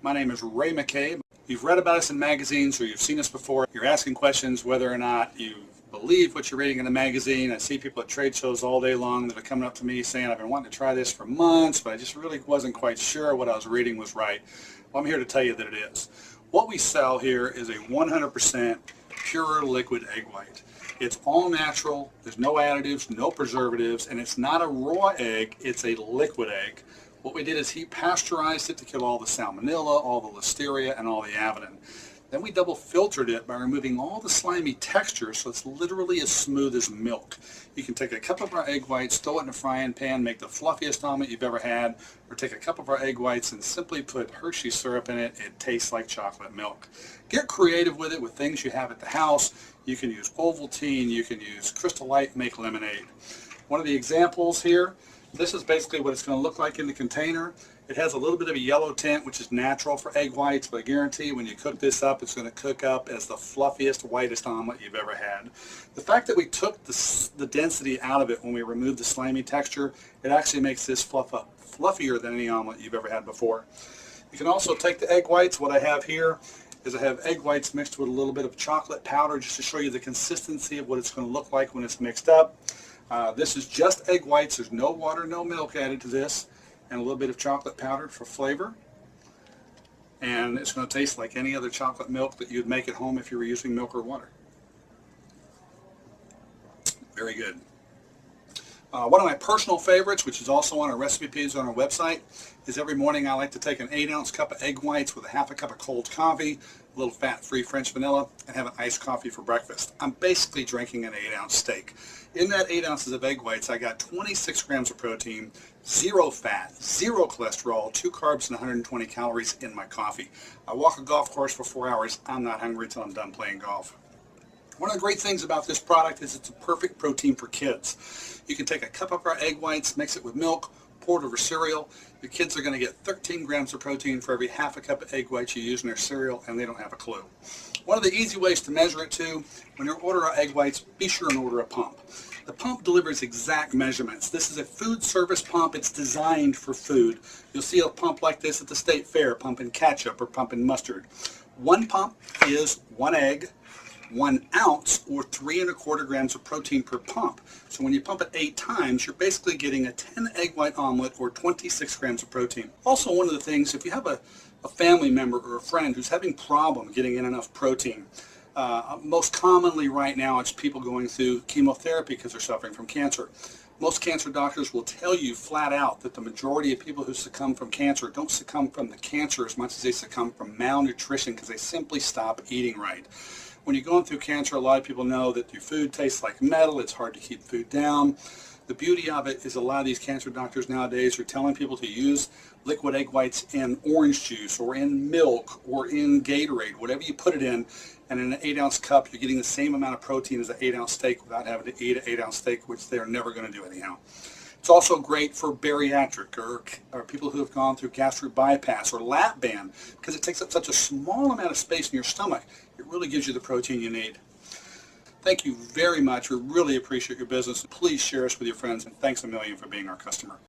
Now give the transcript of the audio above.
My name is Ray McCabe. You've read about us in magazines or you've seen us before. You're asking questions whether or not you believe what you're reading in the magazine. I see people at trade shows all day long that are coming up to me saying, I've been wanting to try this for months, but I just really wasn't quite sure what I was reading was right. Well, I'm here to tell you that it is. What we sell here is a 100% pure liquid egg white. It's all natural, there's no additives, no preservatives, and it's not a raw egg, it's a liquid egg. What we did is heat pasteurized it to kill all the salmonella, all the listeria, and all the avidin. Then we double filtered it by removing all the slimy texture so it's literally as smooth as milk. You can take a cup of our egg whites, throw it in a frying pan, make the fluffiest omelet you've ever had, or take a cup of our egg whites and simply put Hershey syrup in it. It tastes like chocolate milk. Get creative with it with things you have at the house. You can use Ovaltine, you can use Crystal Light, make lemonade. One of the examples here, this is basically what it's going to look like in the container. It has a little bit of a yellow tint, which is natural for egg whites, but I guarantee when you cook this up, it's going to cook up as the fluffiest, whitest omelet you've ever had. The fact that we took the density out of it when we removed the slimy texture, it actually makes this fluffier than any omelet you've ever had before. You can also take the egg whites. What I have here is I have egg whites mixed with a little bit of chocolate powder just to show you the consistency of what it's going to look like when it's mixed up. This is just egg whites. There's no water, no milk added to this, and a little bit of chocolate powder for flavor. And it's going to taste like any other chocolate milk that you'd make at home if you were using milk or water. Very good. One of my personal favorites, which is also on our recipe page on our website, is every morning I like to take an 8-ounce cup of egg whites with a half a cup of cold coffee, a little fat-free French vanilla, and have an iced coffee for breakfast. I'm basically drinking an 8-ounce steak. In that 8 ounces of egg whites, I got 26 grams of protein, 0 fat, 0 cholesterol, 2 carbs, and 120 calories in my coffee. I walk a golf course for 4 hours. I'm not hungry until I'm done playing golf. One of the great things about this product is it's a perfect protein for kids. You can take a cup of our egg whites, mix it with milk, pour it over cereal. Your kids are going to get 13 grams of protein for every half a cup of egg whites you use in their cereal, and they don't have a clue. One of the easy ways to measure it too, when you order our egg whites, be sure and order a pump. The pump delivers exact measurements. This is a food service pump. It's designed for food. You'll see a pump like this at the state fair, pumping ketchup or pumping mustard. One pump is 1 egg, 1 ounce, or 3 1/4 grams of protein per pump. So when you pump it 8 times, you're basically getting a 10 egg white omelet or 26 grams of protein. Also, one of the things, if you have a family member or a friend who's having problem getting in enough protein, most commonly right now it's people going through chemotherapy because they're suffering from cancer. Most cancer doctors will tell you flat out that the majority of people who succumb from cancer don't succumb from the cancer as much as they succumb from malnutrition because they simply stop eating right. When you're going through cancer, a lot of people know that your food tastes like metal. It's hard to keep food down. The beauty of it is a lot of these cancer doctors nowadays are telling people to use liquid egg whites in orange juice or in milk or in Gatorade, whatever you put it in. And in an 8-ounce cup, you're getting the same amount of protein as an 8-ounce steak without having to eat an 8-ounce steak, which they're never going to do anyhow. It's also great for bariatric or people who have gone through gastric bypass or lap band because it takes up such a small amount of space in your stomach. It really gives you the protein you need. Thank you very much. We really appreciate your business. Please share us with your friends, and thanks a million for being our customer.